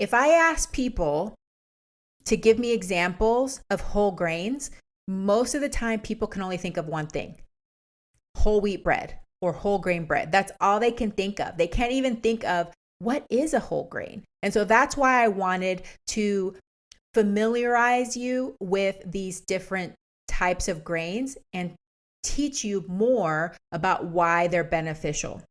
If I ask people to give me examples of whole grains, most of the time people can only think of one thing: whole wheat bread or whole grain bread. That's all they can think of. They can't even think of what is a whole grain. And so that's why I wanted to familiarize you with these different types of grains and teach you more about why they're beneficial.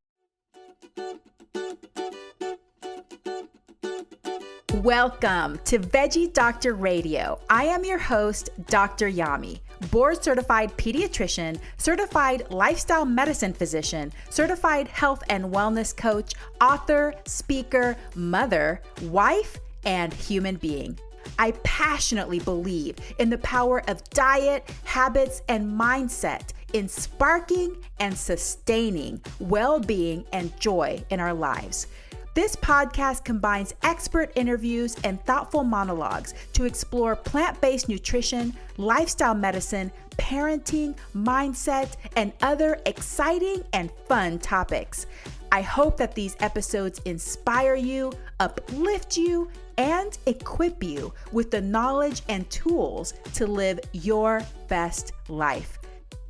Welcome to Veggie Doctor Radio. I am your host, Dr. Yami, board certified pediatrician, certified lifestyle medicine physician, certified health and wellness coach, author, speaker, mother, wife, and human being. I passionately believe in the power of diet, habits, and mindset in sparking and sustaining well-being and joy in our lives. This podcast combines expert interviews and thoughtful monologues to explore plant-based nutrition, lifestyle medicine, parenting, mindset, and other exciting and fun topics. I hope that these episodes inspire you, uplift you, and equip you with the knowledge and tools to live your best life.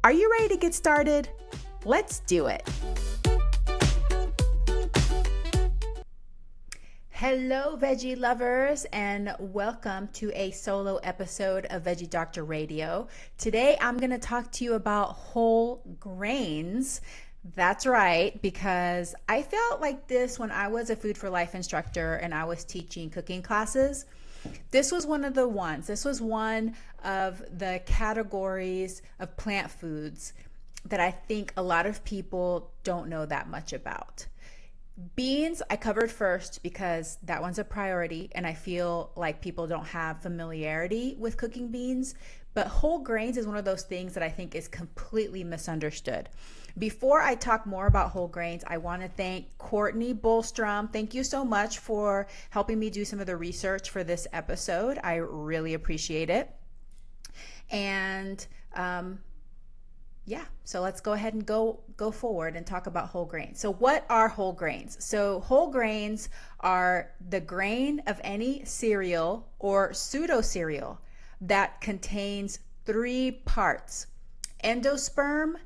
Are you ready to get started? Let's do it. Hello, veggie lovers, and welcome to a solo episode of Veggie Doctor Radio. Today, I'm going to talk to you about whole grains. That's right, because I felt like this when I was a Food for Life instructor and I was teaching cooking classes. This was one of the categories of plant foods that I think a lot of people don't know that much about. Beans, I covered first because that one's a priority and I feel like people don't have familiarity with cooking beans. But whole grains is one of those things that I think is completely misunderstood. Before I talk more about whole grains, I want to thank Courtney Bullstrom. Thank you so much for helping me do some of the research for this episode. I really appreciate it. And so let's go ahead and go forward and talk about whole grains. So what are whole grains? So whole grains are the grain of any cereal or pseudo cereal that contains three parts: endosperm,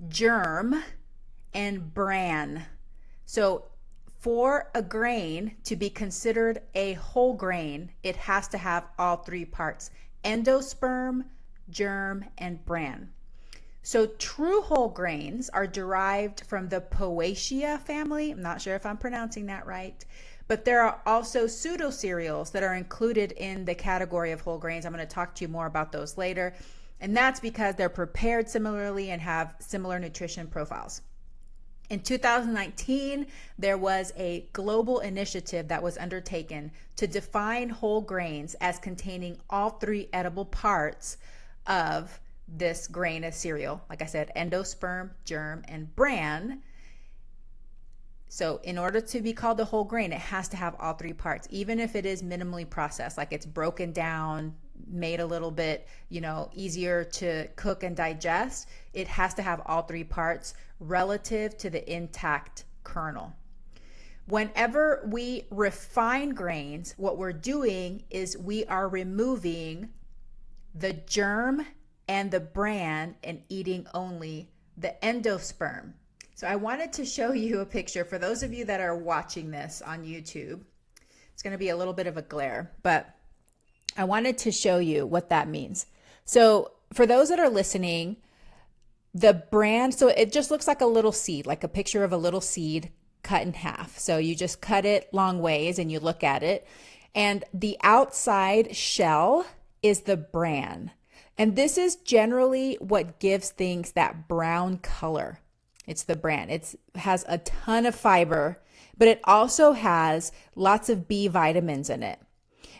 germ, and bran. So for a grain to be considered a whole grain, it has to have all three parts: endosperm, germ, and bran. So true whole grains are derived from the Poaceae family. I'm not sure if I'm pronouncing that right, but there are also pseudo cereals that are included in the category of whole grains. I'm going to talk to you more about those later. And that's because they're prepared similarly and have similar nutrition profiles. In 2019, there was a global initiative that was undertaken to define whole grains as containing all three edible parts of this grain of cereal. Like I said, endosperm, germ, and bran. So in order to be called a whole grain, it has to have all three parts, even if it is minimally processed, like it's broken down, made a little bit, easier to cook and digest. It has to have all three parts relative to the intact kernel. Whenever we refine grains, what we're doing is we are removing the germ and the bran and eating only the endosperm. So I wanted to show you a picture for those of you that are watching this on YouTube. It's going to be a little bit of a glare, but I wanted to show you what that means. So for those that are listening, the bran, so it just looks like a little seed, like a picture of a little seed cut in half. So you just cut it long ways and you look at it, and the outside shell is the bran. And this is generally what gives things that brown color. It's the bran. It has a ton of fiber, but it also has lots of B vitamins in it.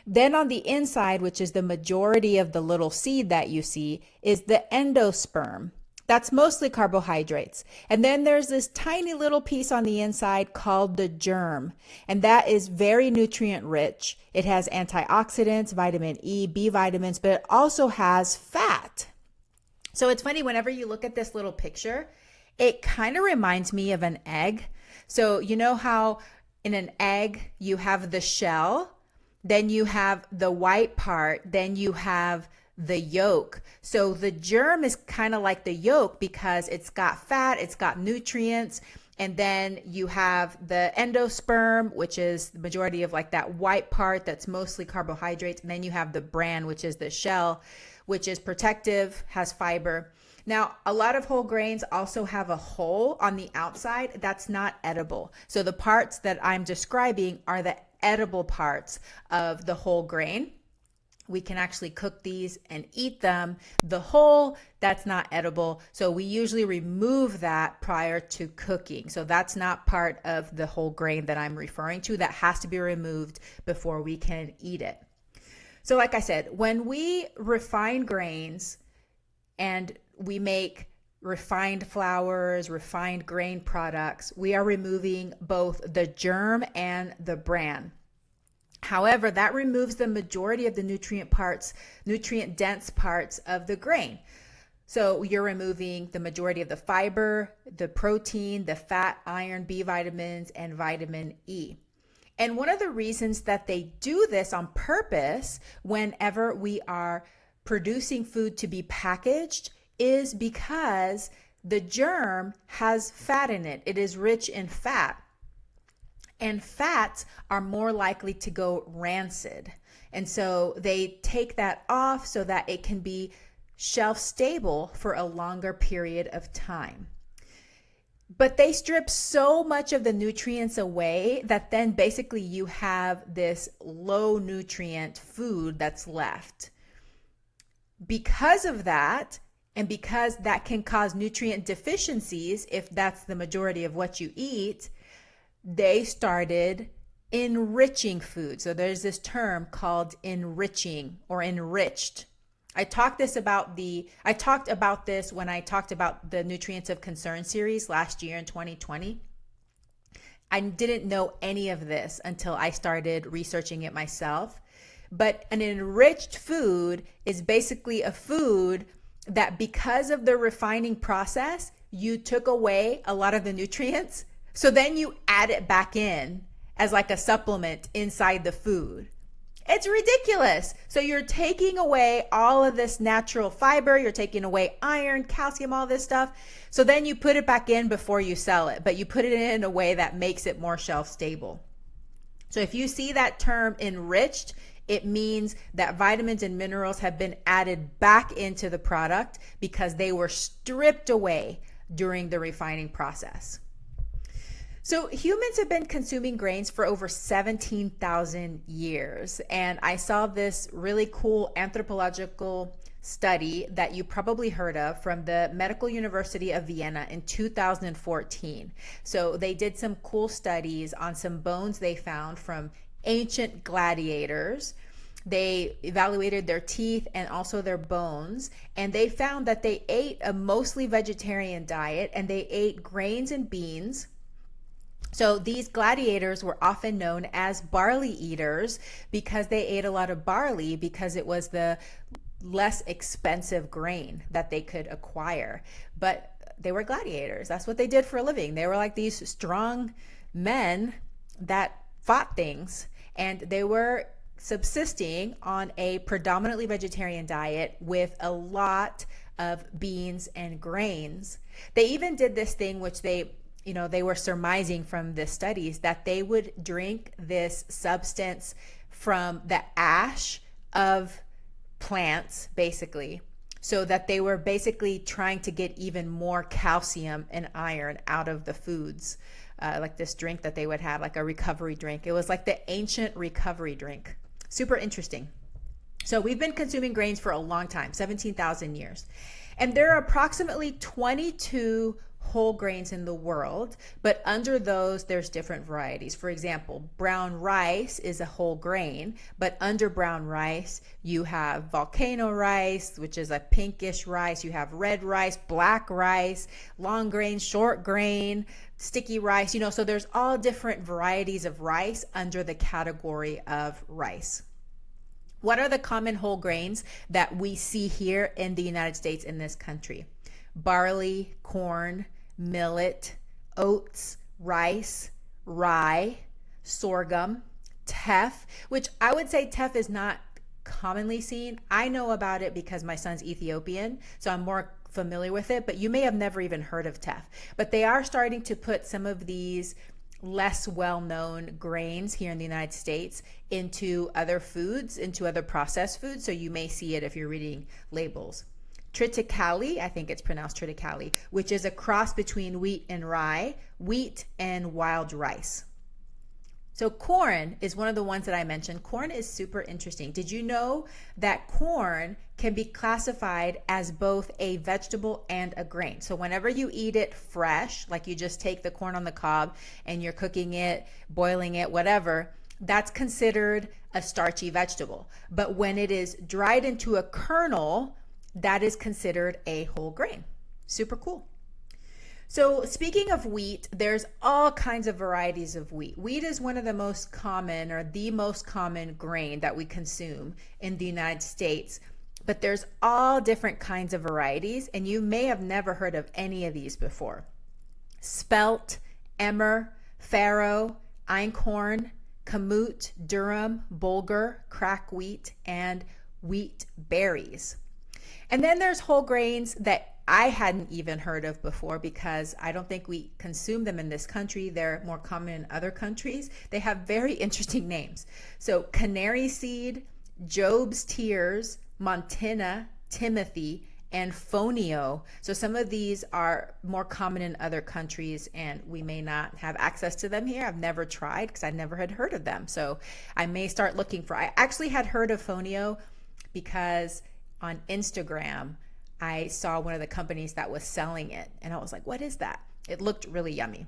Then on the inside, which is the majority of the little seed that you see, is the endosperm. That's mostly carbohydrates. And then there's this tiny little piece on the inside called the germ. And that is very nutrient rich. It has antioxidants, vitamin E, B vitamins, but it also has fat. So it's funny, whenever you look at this little picture, it kind of reminds me of an egg. So you know how in an egg you have the shell, then you have the white part, then you have the yolk. So the germ is kind of like the yolk because it's got fat, it's got nutrients, and then you have the endosperm, which is the majority of like that white part that's mostly carbohydrates, and then you have the bran, which is the shell, which is protective, has fiber. Now, a lot of whole grains also have a hull on the outside that's not edible. So the parts that I'm describing are the edible parts of the whole grain. We can actually cook these and eat them. The whole, that's not edible. So we usually remove that prior to cooking. So that's not part of the whole grain that I'm referring to. That has to be removed before we can eat it. So like I said, when we refine grains and we make refined flours, refined grain products, we are removing both the germ and the bran. However, that removes the majority of the nutrient dense parts of the grain. So you're removing the majority of the fiber, the protein, the fat, iron, B vitamins, and vitamin E. And one of the reasons that they do this on purpose whenever we are producing food to be packaged is because the germ has fat in it. It is rich in fat. And fats are more likely to go rancid. And so they take that off so that it can be shelf stable for a longer period of time. But they strip so much of the nutrients away that then basically you have this low nutrient food that's left. Because of that, and because that can cause nutrient deficiencies, if that's the majority of what you eat, they started enriching food. So there's this term called enriching or enriched. I talked about this when I talked about the Nutrients of Concern series last year in 2020. I didn't know any of this until I started researching it myself. But an enriched food is basically a food that because of the refining process, you took away a lot of the nutrients. So then you add it back in as like a supplement inside the food. It's ridiculous. So you're taking away all of this natural fiber, you're taking away iron, calcium, all this stuff. So then you put it back in before you sell it, but you put it in a way that makes it more shelf stable. So if you see that term enriched, it means that vitamins and minerals have been added back into the product because they were stripped away during the refining process. So humans have been consuming grains for over 17,000 years. And I saw this really cool anthropological study that you probably heard of from the Medical University of Vienna in 2014. So they did some cool studies on some bones they found from ancient gladiators. They evaluated their teeth and also their bones, and they found that they ate a mostly vegetarian diet and they ate grains and beans. So these gladiators were often known as barley eaters because they ate a lot of barley because it was the less expensive grain that they could acquire. But they were gladiators. That's what they did for a living. They were like these strong men that fought things, and they were subsisting on a predominantly vegetarian diet with a lot of beans and grains. They even did this thing which they were surmising from the studies that they would drink this substance from the ash of plants, basically, so that they were basically trying to get even more calcium and iron out of the foods, like this drink that they would have, like a recovery drink. It was like the ancient recovery drink. Super interesting. So we've been consuming grains for a long time, 17,000 years. And there are approximately 22 whole grains in the world, but under those there's different varieties. For example, brown rice is a whole grain, but under brown rice you have volcano rice, which is a pinkish rice. You have red rice, black rice, long grain, short grain, sticky rice, so there's all different varieties of rice under the category of rice. What are the common whole grains that we see here in the United States, in this country? Barley, corn, millet, oats, rice, rye, sorghum, teff, which I would say teff is not commonly seen. I know about it because my son's Ethiopian, so I'm more familiar with it, but you may have never even heard of teff. But they are starting to put some of these less well-known grains here in the United States into other foods, into other processed foods, so you may see it if you're reading labels. Triticale, I think it's pronounced triticale, which is a cross between wheat and rye, wheat and wild rice. So corn is one of the ones that I mentioned. Corn is super interesting. Did you know that corn can be classified as both a vegetable and a grain? So whenever you eat it fresh, like you just take the corn on the cob and you're cooking it, boiling it, whatever, that's considered a starchy vegetable. But when it is dried into a kernel, that is considered a whole grain. Super cool. So speaking of wheat, there's all kinds of varieties of wheat. Wheat is one of the most common or the most common grain that we consume in the United States, but there's all different kinds of varieties, and you may have never heard of any of these before. Spelt, emmer, farro, einkorn, kamut, durum, bulgur, crack wheat, and wheat berries. And then there's whole grains that I hadn't even heard of before because I don't think we consume them in this country. They're more common in other countries. They have very interesting names. So canary seed, Job's tears, Montina, Timothy, and fonio. So some of these are more common in other countries and we may not have access to them here. I've never tried because I never had heard of them. So I may start looking for, I actually had heard of fonio because on Instagram, I saw one of the companies that was selling it and I was like, what is that? It looked really yummy.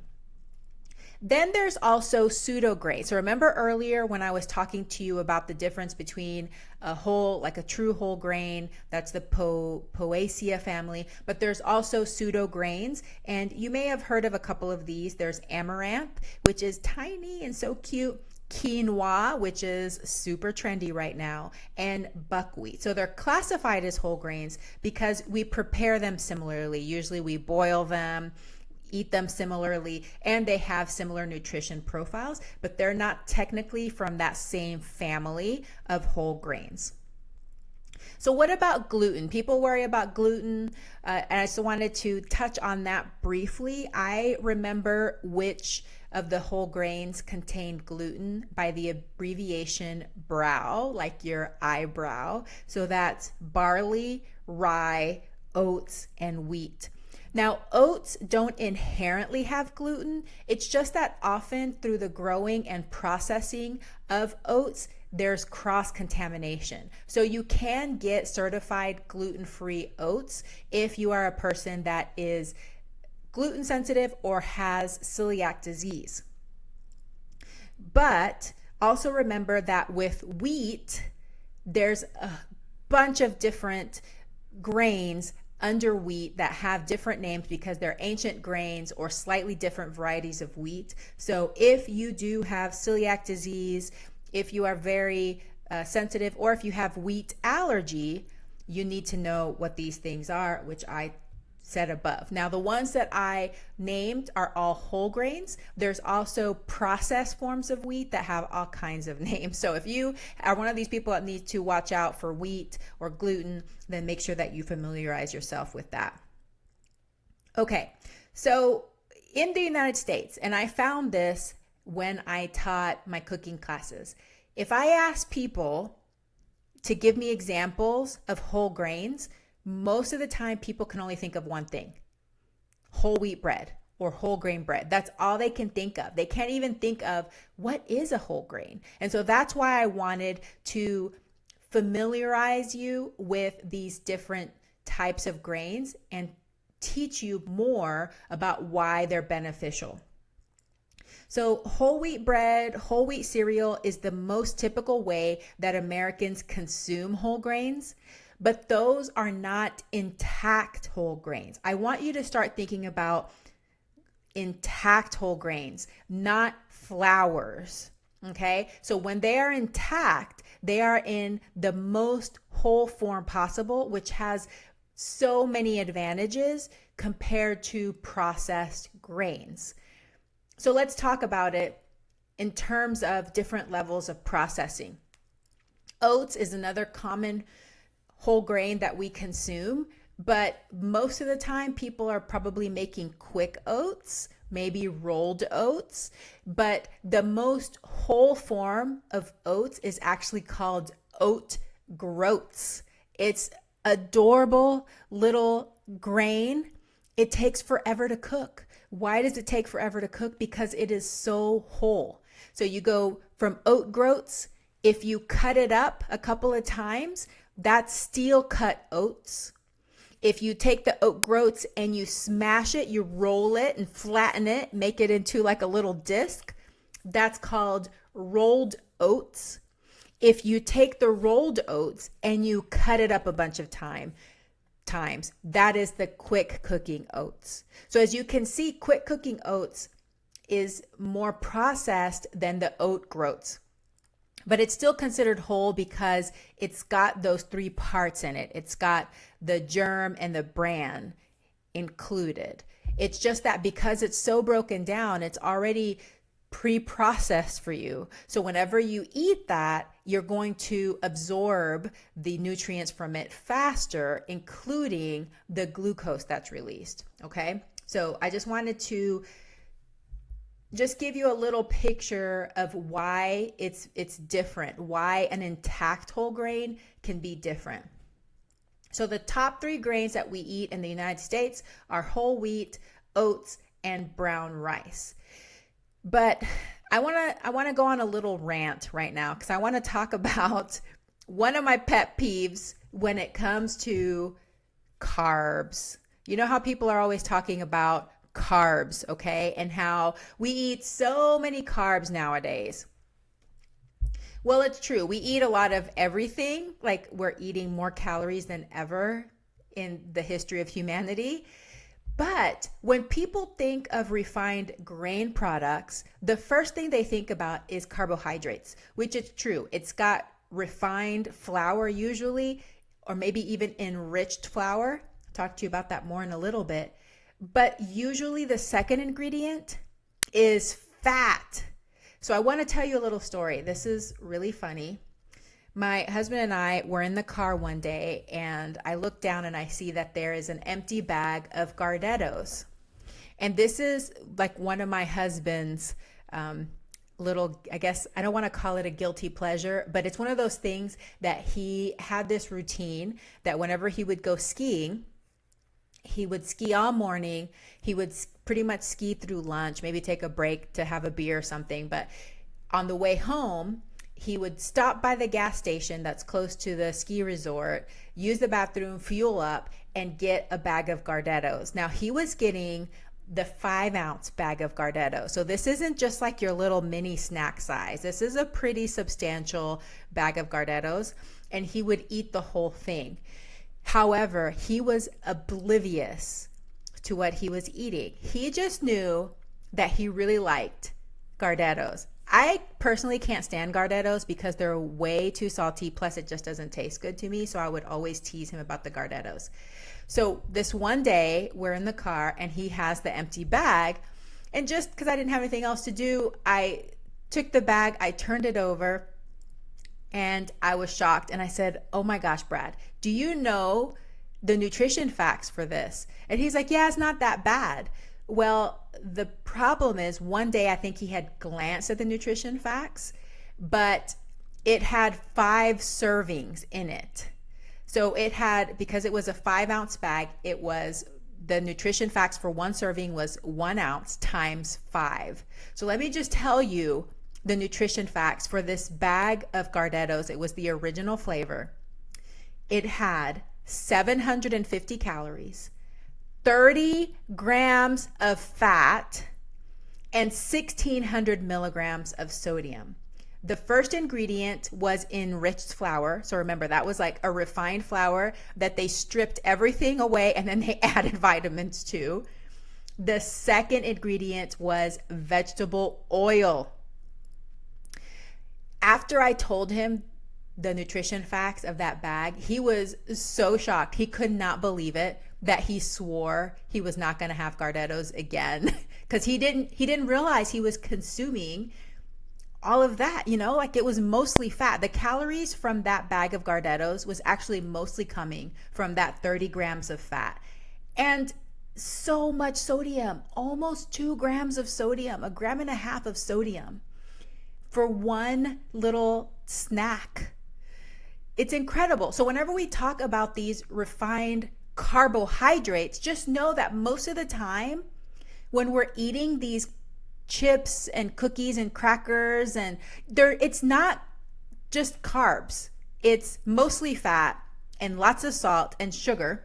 Then there's also pseudo grains. So remember earlier when I was talking to you about the difference between a whole, like a true whole grain, that's the Poaceae family, but there's also pseudo grains. And you may have heard of a couple of these. There's amaranth, which is tiny and so cute. Quinoa, which is super trendy right now, and buckwheat. So they're classified as whole grains because we prepare them similarly. Usually we boil them, eat them similarly, and they have similar nutrition profiles, but they're not technically from that same family of whole grains. So what about gluten? People worry about gluten, and I just wanted to touch on that briefly. I remember which of the whole grains contained gluten by the abbreviation BROW, like your eyebrow. So that's barley, rye, oats, and wheat. Now, oats don't inherently have gluten. It's just that often through the growing and processing of oats, there's cross-contamination. So you can get certified gluten-free oats if you are a person that is gluten sensitive or has celiac disease. But also remember that with wheat, there's a bunch of different grains under wheat that have different names because they're ancient grains or slightly different varieties of wheat. So if you do have celiac disease, if you are very sensitive, or if you have wheat allergy, you need to know what these things are, which I said above. Now, the ones that I named are all whole grains. There's also processed forms of wheat that have all kinds of names. So if you are one of these people that need to watch out for wheat or gluten, then make sure that you familiarize yourself with that. Okay, so in the United States, and I found this when I taught my cooking classes, if I ask people to give me examples of whole grains, most of the time people can only think of one thing: whole wheat bread or whole grain bread. That's all they can think of. They can't even think of what is a whole grain. And so that's why I wanted to familiarize you with these different types of grains and teach you more about why they're beneficial. So whole wheat bread, whole wheat cereal is the most typical way that Americans consume whole grains. But those are not intact whole grains. I want you to start thinking about intact whole grains, not flours. Okay, so when they are intact, they are in the most whole form possible, which has so many advantages compared to processed grains. So let's talk about it in terms of different levels of processing. Oats is another common whole grain that we consume, but most of the time people are probably making quick oats, maybe rolled oats, but the most whole form of oats is actually called oat groats. It's adorable little grain. It takes forever to cook. Why does it take forever to cook? Because it is so whole. So you go from oat groats. If you cut it up a couple of times, that's steel cut oats. If you take the oat groats and you smash it, you roll it and flatten it, make it into like a little disc, that's called rolled oats. If you take the rolled oats and you cut it up a bunch of times, that is the quick cooking oats. So as you can see, quick cooking oats is more processed than the oat groats, but it's still considered whole because it's got those three parts in it. It's got the germ and the bran included. It's just that because it's so broken down, it's already pre-processed for you. So whenever you eat that, you're going to absorb the nutrients from it faster, including the glucose that's released. Okay. So I just wanted to just give you a little picture of why it's different, why an intact whole grain can be different. So the top three grains that we eat in the United States are whole wheat, oats, and brown rice. But I want to go on a little rant right now because I want to talk about one of my pet peeves when it comes to carbs. You know how people are always talking about carbs, okay? And how we eat so many carbs nowadays. Well, it's true. We eat a lot of everything. Like we're eating more calories than ever in the history of humanity. But when people think of refined grain products, the first thing they think about is carbohydrates, which is true. It's got refined flour usually, or maybe even enriched flour. I'll talk to you about that more in a little bit. But usually the second ingredient is fat. So I want to tell you a little story. This is really funny. My husband and I were in the car one day and I look down and I see that there is an empty bag of Gardettos. And this is like one of my husband's little, I guess, I don't want to call it a guilty pleasure, but it's one of those things that he had this routine that whenever he would go skiing, he would ski all morning. He would pretty much ski through lunch, maybe take a break to have a beer or something. But on the way home, he would stop by the gas station that's close to the ski resort, use the bathroom, fuel up, and get a bag of Gardettos. Now, he was getting the 5-ounce bag of Gardettos. So this isn't just like your little mini snack size. This is a pretty substantial bag of Gardettos, and he would eat the whole thing. However, he was oblivious to what he was eating. He just knew that he really liked Gardettos. I personally can't stand Gardettos because they're way too salty. Plus, it just doesn't taste good to me. So I would always tease him about the Gardettos. So this one day, we're in the car and he has the empty bag. And just because I didn't have anything else to do, I took the bag, I turned it over, and I was shocked. And I said, "Oh my gosh, Brad, do you know the nutrition facts for this?" And he's like, "Yeah, it's not that bad." Well, the problem is one day I think he had glanced at the nutrition facts, but it had 5 servings in it. So it had, because it was a 5-ounce bag, it was, the nutrition facts for one serving was 1 ounce times 5. So let me just tell you the nutrition facts for this bag of Gardettos. It was the original flavor. It had 750 calories, 30 grams of fat, and 1,600 milligrams of sodium. The first ingredient was enriched flour. So remember, that was like a refined flour that they stripped everything away and then they added vitamins to. The second ingredient was vegetable oil. After I told him the nutrition facts of that bag, he was so shocked. He could not believe it, that he swore he was not going to have Gardettos again because he didn't realize he was consuming all of that, like it was mostly fat. The calories from that bag of Gardettos was actually mostly coming from that 30 grams of fat. And so much sodium, almost 2 grams of sodium, 1.5 grams of sodium for one little snack. It's incredible. So whenever we talk about these refined carbohydrates, just know that most of the time when we're eating these chips and cookies and crackers, and it's not just carbs. It's mostly fat and lots of salt and sugar.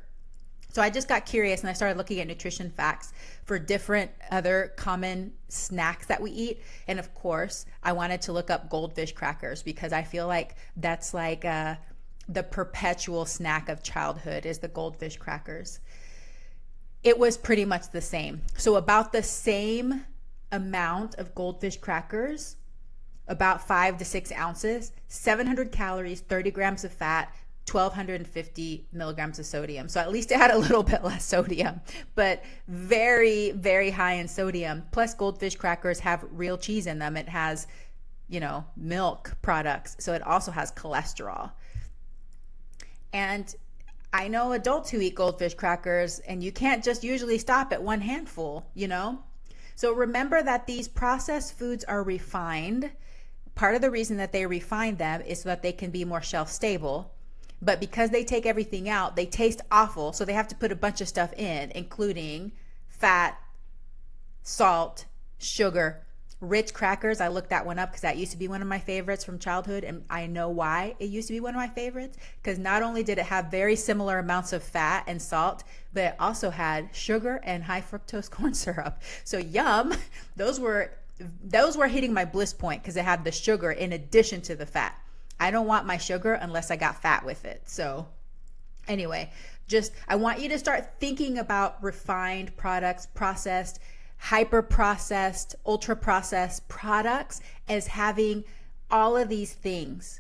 So I just got curious and I started looking at nutrition facts for different other common snacks that we eat. And of course, I wanted to look up Goldfish Crackers because I feel like that's like the perpetual snack of childhood is the Goldfish Crackers. It was pretty much the same. So about the same amount of Goldfish Crackers, about 5 to 6 ounces, 700 calories, 30 grams of fat, 1,250 milligrams of sodium. So at least it had a little bit less sodium, but very, very high in sodium. Plus Goldfish Crackers have real cheese in them. It has, milk products. So it also has cholesterol. And I know adults who eat Goldfish Crackers, and you can't just usually stop at one handful, So remember that these processed foods are refined. Part of the reason that they refine them is so that they can be more shelf stable. But because they take everything out, they taste awful. So they have to put a bunch of stuff in, including fat, salt, sugar. Ritz crackers, I looked that one up because that used to be one of my favorites from childhood, and I know why it used to be one of my favorites, because not only did it have very similar amounts of fat and salt, but it also had sugar and high fructose corn syrup. So yum, those were hitting my bliss point because it had the sugar in addition to the fat. I don't want my sugar unless I got fat with it. So anyway, I want you to start thinking about refined products, processed, hyper-processed, ultra-processed products as having all of these things.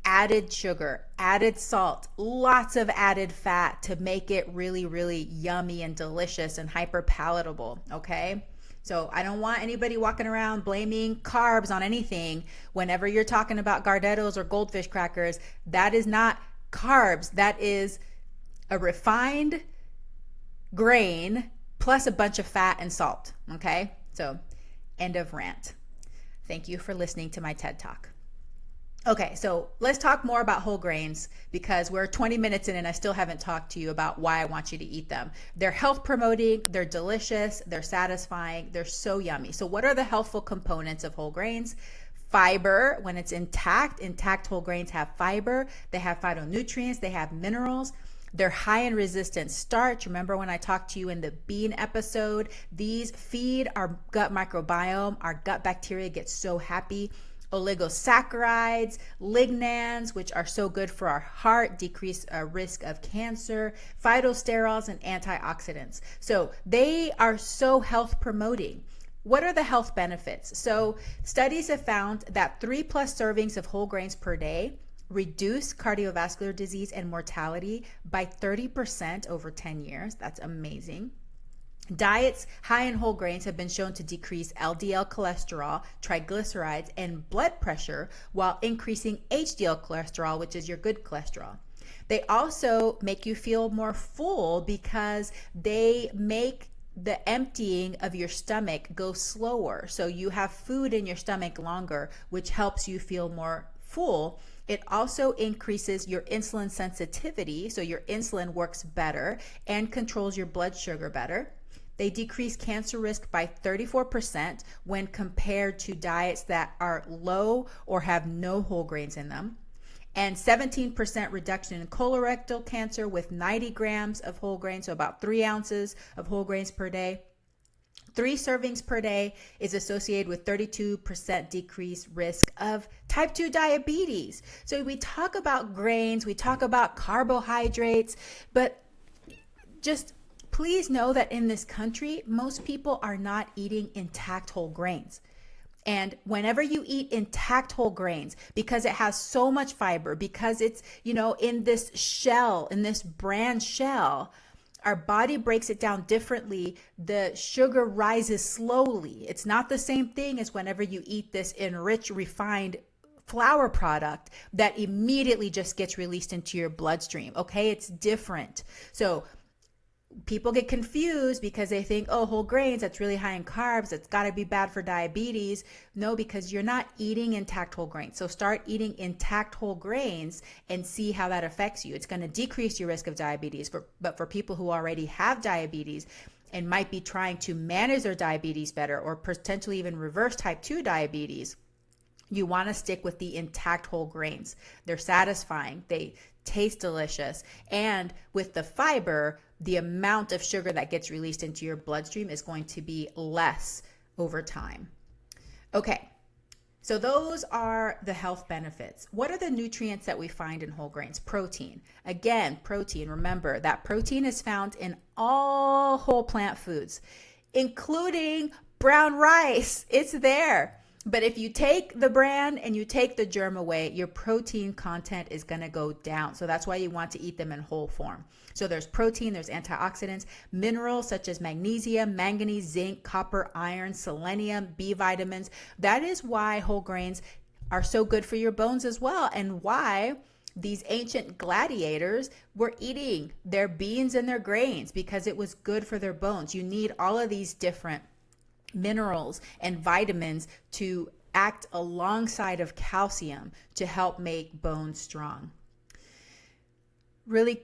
Added sugar, added salt, lots of added fat to make it really, really yummy and delicious and hyper-palatable, okay? So I don't want anybody walking around blaming carbs on anything. Whenever you're talking about Gardettos or Goldfish Crackers, that is not carbs. That is a refined grain plus a bunch of fat and salt, okay? So end of rant. Thank you for listening to my TED Talk. Okay, so let's talk more about whole grains because we're 20 minutes in and I still haven't talked to you about why I want you to eat them. They're health promoting, they're delicious, they're satisfying, they're so yummy. So what are the healthful components of whole grains? Fiber, when it's intact whole grains have fiber, they have phytonutrients, they have minerals. They're high in resistant starch. Remember when I talked to you in the bean episode? These feed our gut microbiome. Our gut bacteria get so happy. Oligosaccharides, lignans, which are so good for our heart, decrease risk of cancer, phytosterols, and antioxidants. So they are so health promoting. What are the health benefits? So studies have found that 3+ servings of whole grains per day reduce cardiovascular disease and mortality by 30% over 10 years. That's amazing. Diets high in whole grains have been shown to decrease LDL cholesterol, triglycerides, and blood pressure while increasing HDL cholesterol, which is your good cholesterol. They also make you feel more full because they make the emptying of your stomach go slower. So you have food in your stomach longer, which helps you feel more full. It also increases your insulin sensitivity, so your insulin works better and controls your blood sugar better. They decrease cancer risk by 34% when compared to diets that are low or have no whole grains in them. And 17% reduction in colorectal cancer with 90 grams of whole grains, so about 3 ounces of whole grains per day. 3 servings per day is associated with 32% decreased risk of type 2 diabetes. So we talk about grains, we talk about carbohydrates, but just please know that in this country, most people are not eating intact whole grains. And whenever you eat intact whole grains, because it has so much fiber, because it's, in this shell, in this bran shell, our body breaks it down differently. The sugar rises slowly. It's not the same thing as whenever you eat this enriched, refined flour product that immediately just gets released into your bloodstream. Okay, it's different. So people get confused because they think, oh, whole grains, that's really high in carbs, it's got to be bad for diabetes. No, because you're not eating intact whole grains. So start eating intact whole grains and see how that affects you. It's going to decrease your risk of diabetes. But for people who already have diabetes and might be trying to manage their diabetes better, or potentially even reverse type 2 diabetes, you want to stick with the intact whole grains. They're satisfying, they taste delicious, and with the fiber, the amount of sugar that gets released into your bloodstream is going to be less over time. Okay, so those are the health benefits. What are the nutrients that we find in whole grains? Protein. Again, protein. Remember that protein is found in all whole plant foods, including brown rice. It's there. But if you take the bran and you take the germ away, your protein content is going to go down. So that's why you want to eat them in whole form. So there's protein, there's antioxidants, minerals such as magnesium, manganese, zinc, copper, iron, selenium, B vitamins. That is why whole grains are so good for your bones as well, and why these ancient gladiators were eating their beans and their grains, because it was good for their bones. You need all of these different minerals and vitamins to act alongside of calcium to help make bones strong. Really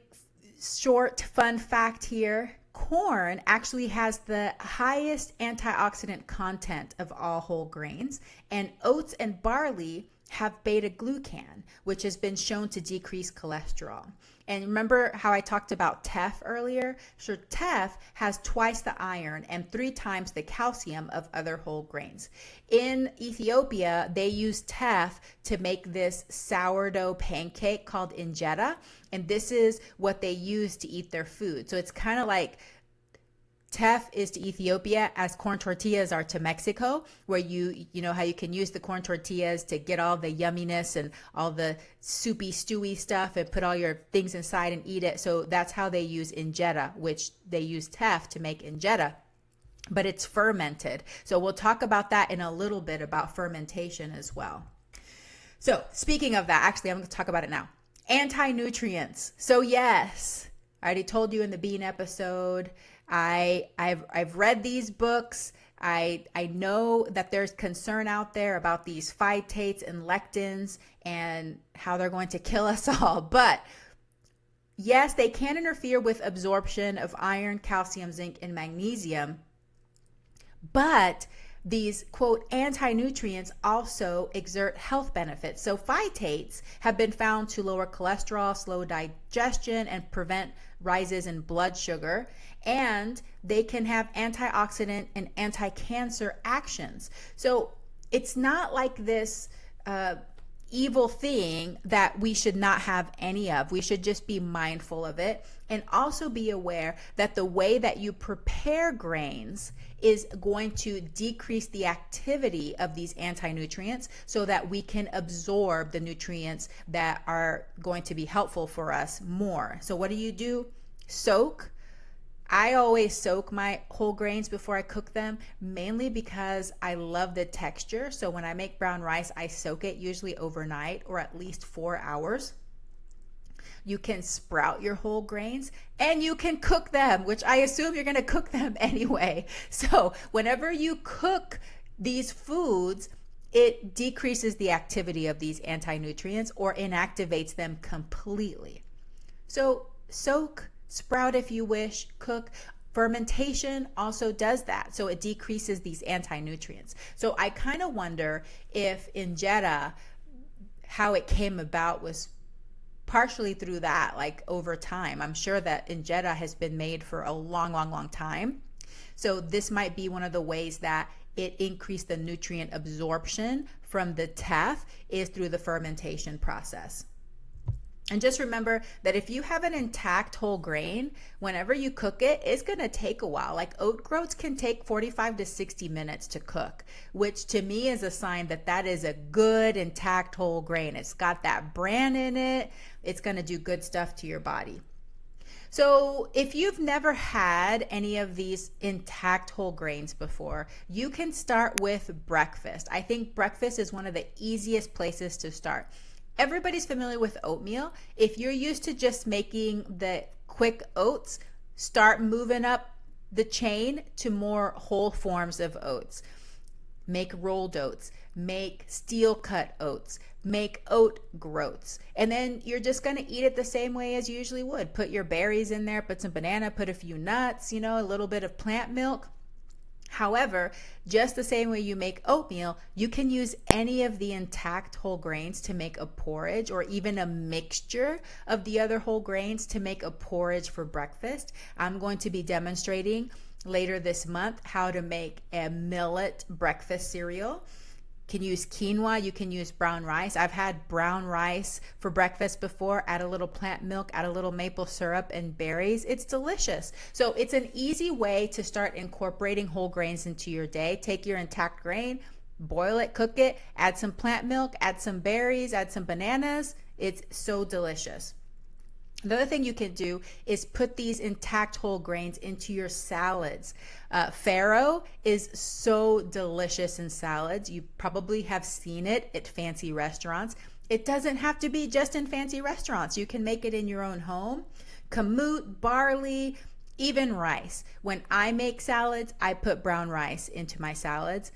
short fun fact here: corn actually has the highest antioxidant content of all whole grains, and oats and barley have beta glucan, which has been shown to decrease cholesterol. And remember how I talked about teff earlier? So teff has twice the iron and 3 times the calcium of other whole grains. In Ethiopia, they use teff to make this sourdough pancake called injera, and this is what they use to eat their food. So it's kind of like teff is to Ethiopia as corn tortillas are to Mexico, where you know how you can use the corn tortillas to get all the yumminess and all the soupy, stewy stuff and put all your things inside and eat it. So that's how they use injera, which they use teff to make injera, but it's fermented. So we'll talk about that in a little bit, about fermentation as well. So speaking of that, actually, I'm going to talk about it now. Anti-nutrients. So yes, I already told you in the bean episode, I've read these books. I know that there's concern out there about these phytates and lectins and how they're going to kill us all. But yes, they can interfere with absorption of iron, calcium, zinc, and magnesium. But these, quote, anti-nutrients also exert health benefits. So phytates have been found to lower cholesterol, slow digestion, and prevent rises in blood sugar. And they can have antioxidant and anti-cancer actions. So it's not like this evil thing that we should not have any of. We should just be mindful of it, and also be aware that the way that you prepare grains is going to decrease the activity of these anti-nutrients so that we can absorb the nutrients that are going to be helpful for us more. So what do? Soak. I always soak my whole grains before I cook them, mainly because I love the texture. So when I make brown rice, I soak it usually overnight or at least 4 hours. You can sprout your whole grains and you can cook them, which I assume you're going to cook them anyway. So whenever you cook these foods, it decreases the activity of these anti-nutrients or inactivates them completely. So soak, sprout if you wish, cook. Fermentation also does that. So it decreases these anti-nutrients. So I kind of wonder if injera, how it came about was partially through that, like over time. I'm sure that injera has been made for a long time. So this might be one of the ways that it increased the nutrient absorption from the teff, is through the fermentation process. And just remember that if you have an intact whole grain, whenever you cook it, it's going to take a while. Like oat groats can take 45 to 60 minutes to cook, which to me is a sign that that is a good intact whole grain. It's got that bran in it. It's going to do good stuff to your body. So if you've never had any of these intact whole grains before, you can start with breakfast. I think breakfast is one of the easiest places to start. Everybody's familiar with oatmeal. If you're used to just making the quick oats, start moving up the chain to more whole forms of oats. Make rolled oats, make steel cut oats, make oat groats. And then you're just going to eat it the same way as you usually would. Put your berries in there, put some banana, put a few nuts, a little bit of plant milk. However, just the same way you make oatmeal, you can use any of the intact whole grains to make a porridge, or even a mixture of the other whole grains to make a porridge for breakfast. I'm going to be demonstrating later this month how to make a millet breakfast cereal. You can use quinoa, you can use brown rice. I've had brown rice for breakfast before. Add a little plant milk, add a little maple syrup and berries. It's delicious. So it's an easy way to start incorporating whole grains into your day. Take your intact grain, boil it, cook it, add some plant milk, add some berries, add some bananas. It's so delicious. The other thing you can do is put these intact whole grains into your salads. Farro is so delicious in salads. You probably have seen it at fancy restaurants. It doesn't have to be just in fancy restaurants. You can make it in your own home. Kamut, barley, even rice. When I make salads, I put brown rice into my salads.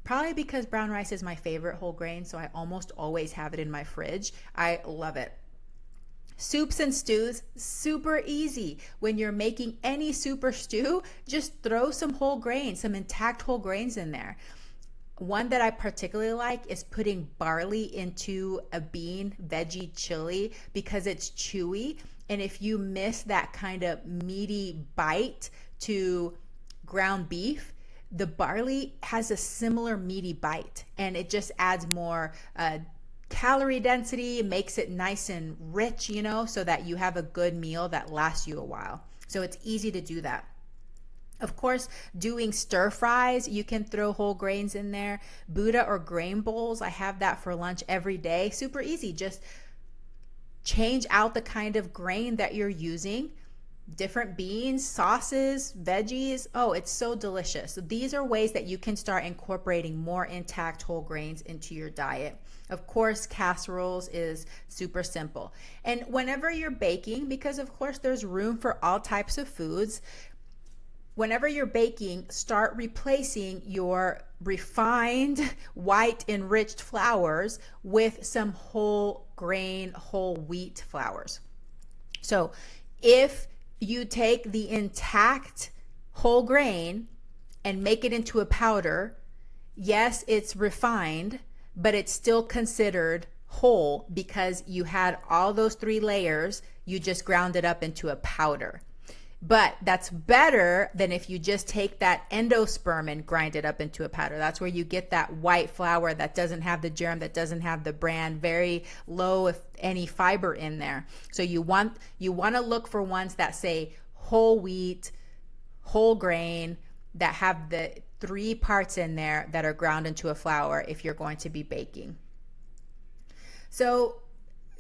Probably because brown rice is my favorite whole grain, so I almost always have it in my fridge. I love it. Soups and stews, super easy. When you're making any soup or stew, just throw some whole grains, some intact whole grains in there. One that I particularly like is putting barley into a bean veggie chili because it's chewy. And if you miss that kind of meaty bite to ground beef, the barley has a similar meaty bite, and it just adds more calorie density, makes it nice and rich, so that you have a good meal that lasts you a while. So it's easy to do that. Of course, doing stir fries, you can throw whole grains in there. Buddha or grain bowls, I have that for lunch every day. Super easy. Just change out the kind of grain that you're using. Different beans, sauces, veggies. Oh, it's so delicious. So these are ways that you can start incorporating more intact whole grains into your diet. Of course, casseroles is super simple. And whenever you're baking, because of course there's room for all types of foods, whenever you're baking, start replacing your refined white enriched flours with some whole grain, whole wheat flours. So if you take the intact whole grain and make it into a powder, yes, it's refined, but it's still considered whole because you had all those 3 layers, you just ground it up into a powder. But that's better than if you just take that endosperm and grind it up into a powder. That's where you get that white flour that doesn't have the germ, that doesn't have the bran, very low, if any, fiber in there. So you want to look for ones that say whole wheat, whole grain, that have the 3 parts in there that are ground into a flour if you're going to be baking. So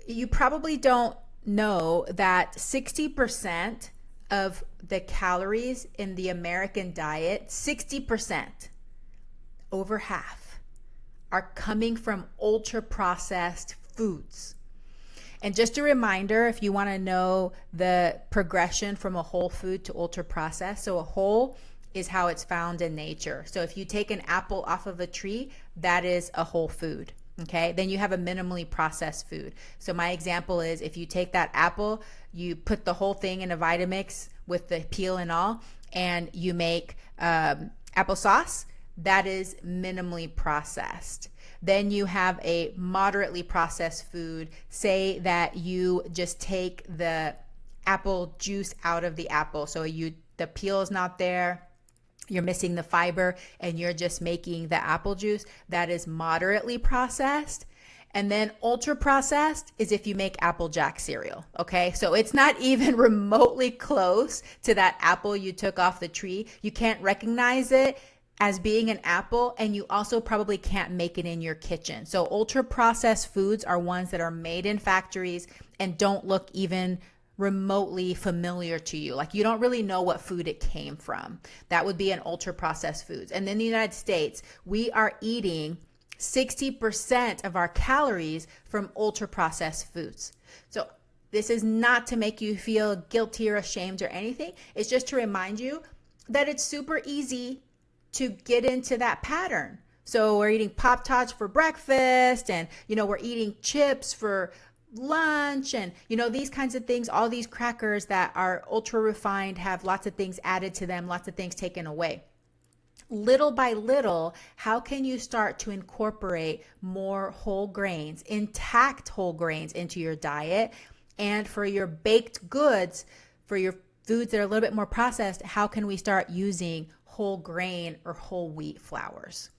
you probably don't know that 60% of the calories in the American diet, 60%, over half, are coming from ultra processed foods. And just a reminder, if you want to know the progression from a whole food to ultra processed, so a whole is how it's found in nature. So if you take an apple off of a tree, that is a whole food. Okay, then you have a minimally processed food. So my example is, if you take that apple, you put the whole thing in a Vitamix with the peel and all, and you make applesauce, that is minimally processed. Then you have a moderately processed food. Say that you just take the apple juice out of the apple. So the peel is not there, you're missing the fiber, and you're just making the apple juice. That is moderately processed. And then ultra processed is if you make Apple Jack cereal. Okay, so it's not even remotely close to that apple you took off the tree. You can't recognize it as being an apple, and you also probably can't make it in your kitchen. So ultra processed foods are ones that are made in factories and don't look even remotely familiar to you. Like you don't really know what food it came from. That would be an ultra processed foods. And in the United States, we are eating 60% of our calories from ultra processed foods. So this is not to make you feel guilty or ashamed or anything. It's just to remind you that it's super easy to get into that pattern. So we're eating Pop-Tarts for breakfast and, we're eating chips for lunch and, these kinds of things, all these crackers that are ultra refined, have lots of things added to them, lots of things taken away. Little by little, how can you start to incorporate more whole grains, intact whole grains into your diet? And for your baked goods, for your foods that are a little bit more processed, how can we start using whole grain or whole wheat flours?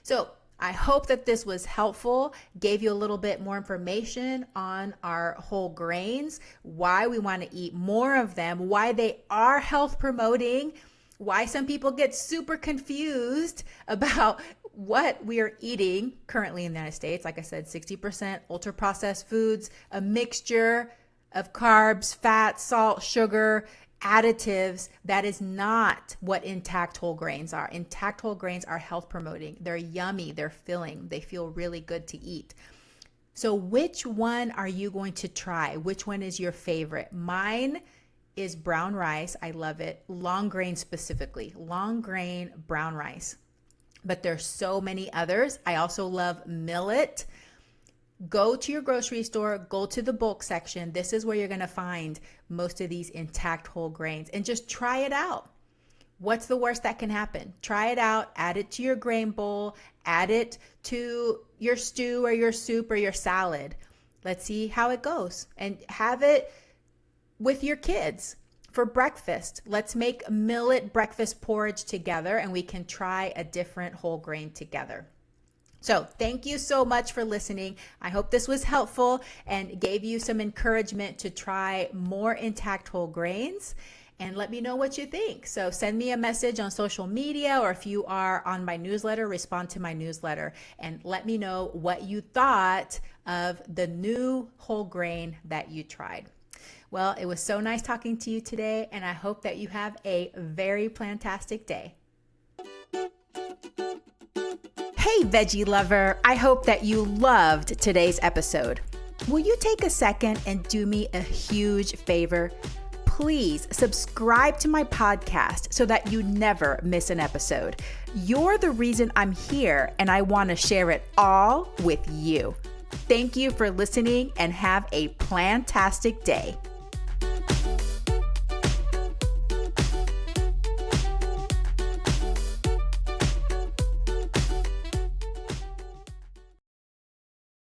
So I hope that this was helpful, gave you a little bit more information on our whole grains, why we want to eat more of them, why they are health promoting, why some people get super confused about what we are eating currently in the United States. Like I said, 60% ultra processed foods, a mixture of carbs, fat, salt, sugar, additives. That is not what intact whole grains are. Intact whole grains are health promoting. They're yummy, they're filling, they feel really good to eat. So which one are you going to try? Which one is your favorite? Mine is brown rice. I love it. Long grain specifically, long grain brown rice. But there's so many others. I also love millet. Go to your grocery store, go to the bulk section. This is where you're going to find most of these intact whole grains and just try it out. What's the worst that can happen? Try it out, add it to your grain bowl, add it to your stew or your soup or your salad. Let's see how it goes and have it with your kids for breakfast. Let's make millet breakfast porridge together and we can try a different whole grain together. So thank you so much for listening. I hope this was helpful and gave you some encouragement to try more intact whole grains. And let me know what you think. So send me a message on social media, or if you are on my newsletter, respond to my newsletter and let me know what you thought of the new whole grain that you tried. Well, it was so nice talking to you today, and I hope that you have a very plantastic day. Hey, veggie lover, I hope that you loved today's episode. Will you take a second and do me a huge favor? Please subscribe to my podcast so that you never miss an episode. You're the reason I'm here, and I want to share it all with you. Thank you for listening and have a plantastic day.